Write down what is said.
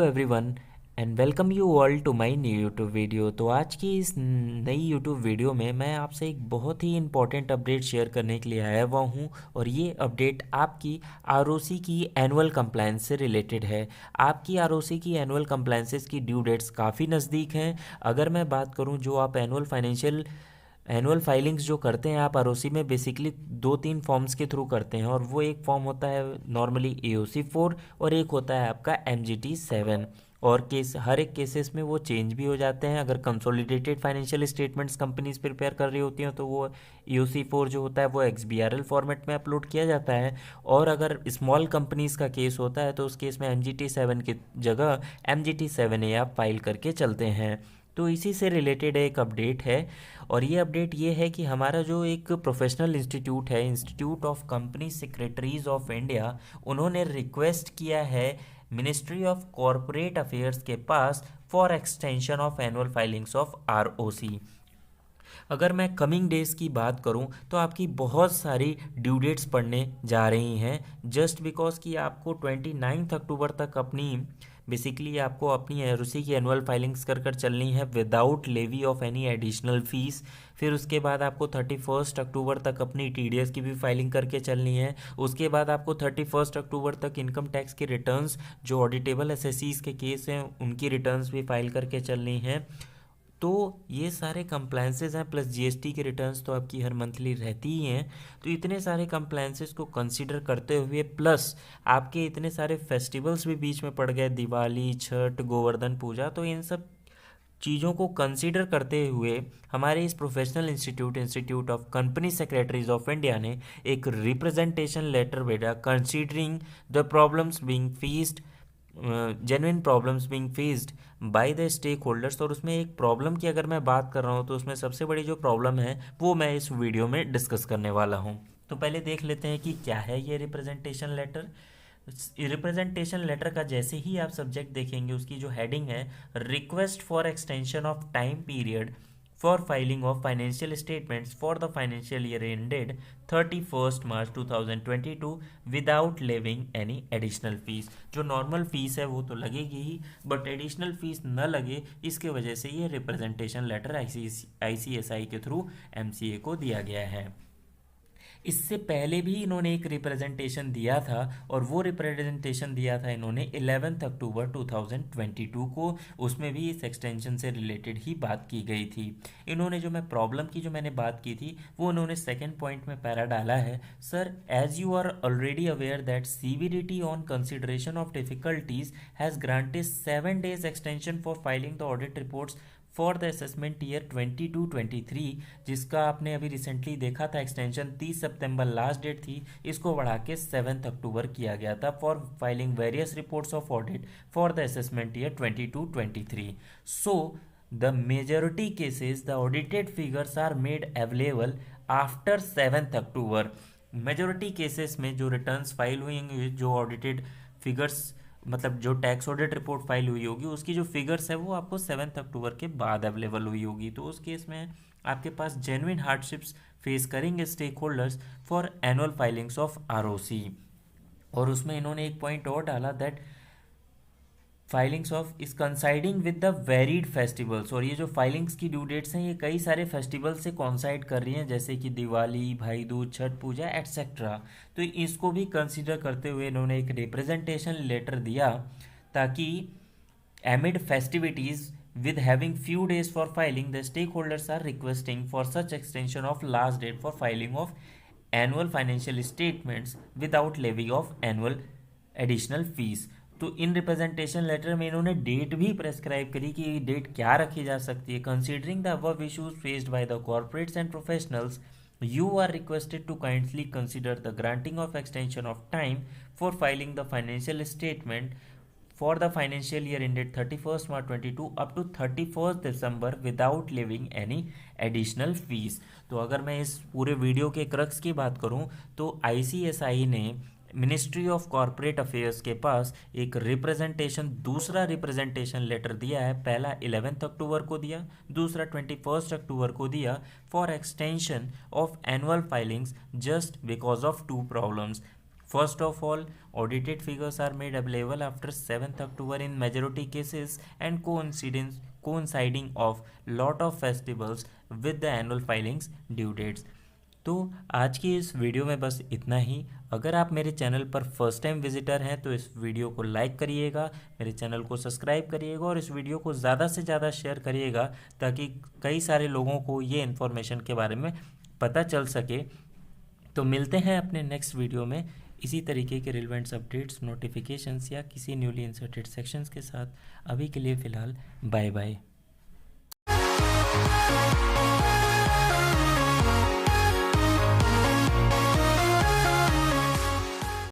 Everyone and welcome you all to my new YouTube video. तो आज की इस नई यूट्यूब वीडियो में मैं आपसे एक बहुत ही इंपॉर्टेंट अपडेट शेयर करने के लिए आया हुआ हूँ और ये अपडेट आपकी आरओसी की एनुअल कंप्लायंस से रिलेटेड है। आपकी आरओसी की एनुअल कंप्लायंसेस की ड्यू डेट्स काफ़ी नज़दीक हैं। अगर मैं बात करूँ जो आप एनुअल फाइलिंग्स जो करते हैं आप आरओसी में बेसिकली दो तीन फॉर्म्स के थ्रू करते हैं और वो एक फॉर्म होता है नॉर्मली AOC 4 और एक होता है आपका MGT 7। और हर एक केसेस में वो चेंज भी हो जाते हैं। अगर consolidated financial statements companies prepare कर रही होती हैं तो वो AOC 4 जो होता है वो XBRL फॉर्मेट में अपलोड किया जाता है। और अगर स्मॉल कंपनीज का केस होता है तो उस केस में MGT 7 की जगह MGT 7A आप फाइल करके चलते हैं। तो इसी से रिलेटेड एक अपडेट है और ये अपडेट ये है कि हमारा जो एक प्रोफेशनल इंस्टीट्यूट है, institute of company secretaries of India, उन्होंने रिक्वेस्ट किया है मिनिस्ट्री ऑफ कॉरपोरेट अफेयर्स के पास for extension of annual filings of ROC. अगर मैं कमिंग डेज की बात करूं तो आपकी बहुत सारी ड्यू डेट्स पड़ने जा रही हैं जस्ट बिकॉज कि आपको 29 अक्टूबर तक बेसिकली आपको अपनी आरओसी की एनुअल फाइलिंग्स कर चलनी है without levy of any additional fees. फिर उसके बाद आपको 31 अक्टूबर तक अपनी TDS की भी फाइलिंग करके चलनी है। उसके बाद आपको 31 अक्टूबर तक इनकम टैक्स के रिटर्न्स जो ऑडिटेबल एसएससीज के केस हैं उनकी रिटर्न्स भी फाइल करके चलनी है। तो ये सारे कंप्लायंसेस हैं प्लस GST के रिटर्न्स तो आपकी हर मंथली रहती ही हैं। तो इतने सारे कंप्लायंसेस को कंसीडर करते हुए प्लस आपके इतने सारे फेस्टिवल्स भी बीच में पड़ गए, दिवाली, छठ, गोवर्धन पूजा, तो इन सब चीज़ों को कंसीडर करते हुए हमारे इस professional institute of company secretaries of India ने एक रिप्रेजेंटेशन लेटर भेजा considering the problems being faced genuine problems being faced by the stakeholders. और उसमें एक प्रॉब्लम की अगर मैं बात कर रहा हूँ तो उसमें सबसे बड़ी जो प्रॉब्लम है वो मैं इस वीडियो में डिस्कस करने वाला हूँ। तो पहले देख लेते हैं कि क्या है ये रिप्रेजेंटेशन लेटर। रिप्रेजेंटेशन लेटर का जैसे ही आप सब्जेक्ट देखेंगे उसकी जो हेडिंग है request for extension of time period for filing of financial statements for the financial year ended 31 March 2022 without levying any additional fees. जो नॉर्मल फीस है वो तो लगेगी ही बट एडिशनल फीस न लगे इसके वजह से ये रिप्रेजेंटेशन लेटर ICSI के थ्रू MCA को दिया गया है। इससे पहले भी इन्होंने एक रिप्रेजेंटेशन दिया था और वो रिप्रेजेंटेशन दिया था इन्होंने 11 अक्टूबर 2022 को। उसमें भी इस एक्सटेंशन से रिलेटेड ही बात की गई थी। इन्होंने जो मैं प्रॉब्लम की जो मैंने बात की थी वो उन्होंने सेकंड पॉइंट में पैरा डाला है, sir as you are already aware that CBDT on consideration of difficulties has granted 7 days extension for filing the audit reports for the assessment year 22-23, जिसका आपने अभी रिसेंटली देखा था एक्सटेंशन 30 सितंबर लास्ट डेट थी, इसको बढ़ा के 7 अक्टूबर किया गया था for filing various reports of audit for the assessment year 22-23। So the majority cases the audited figures are made available after 7 October. Majority cases में जो रिटर्न्स फाइल हुई होंगी, जो ऑडिटेड फिगर्स मतलब जो टैक्स ऑडिट रिपोर्ट फाइल हुई होगी उसकी जो फिगर्स है वो आपको 7 अक्टूबर के बाद अवेलेबल हुई होगी। तो उस केस में आपके पास जेन्युइन हार्डशिप्स फेस करेंगे stakeholders for annual filings of ROC. और उसमें इन्होंने एक पॉइंट और डाला that filings of is coinciding with the varied festivals. और ये जो फाइलिंग्स की ड्यू डेट्स हैं ये कई सारे फेस्टिवल से कॉन्साइड कर रही हैं जैसे कि दिवाली, भाई दूज, छठ पूजा एट्सेट्रा। तो इसको भी कंसिडर करते हुए इन्होंने एक रिप्रेजेंटेशन लेटर दिया ताकि amid festivities with having few days for filing the stakeholders are requesting for such extension of last date for filing of annual financial statements without levy of annual additional fees। तो इन representation letter में इन्होंने date भी prescribe करी कि date क्या रखी जा सकती है। Considering the above issues faced by the corporates and professionals you are requested to kindly consider the granting of extension of time for filing the financial statement for the financial year ended 31st March 22 up to 31st December without levying any additional fees। तो अगर मैं इस पूरे video के crux की बात करूं तो ICSI ने मिनिस्ट्री ऑफ कॉरपोरेट अफेयर्स के पास एक दूसरा रिप्रेजेंटेशन लेटर दिया है। पहला 11 अक्टूबर को दिया, दूसरा 21 अक्टूबर को दिया for extension of annual filings just because of two problems. First of all, audited figures are made available after 7th October in majority cases and coinciding of lot of festivals with the annual filings due dates. तो आज की इस video में बस इतना ही। अगर आप मेरे चैनल पर फर्स्ट टाइम विजिटर हैं तो इस वीडियो को लाइक करिएगा, मेरे चैनल को सब्सक्राइब करिएगा और इस वीडियो को ज़्यादा से ज़्यादा शेयर करिएगा ताकि कई सारे लोगों को ये इन्फॉर्मेशन के बारे में पता चल सके। तो मिलते हैं अपने नेक्स्ट वीडियो में इसी तरीके के रिलेवेंट्स अपडेट्स, नोटिफिकेशंस या किसी न्यूली इंसर्टेड सेक्शंस के साथ। अभी के लिए फ़िलहाल बाय बाय।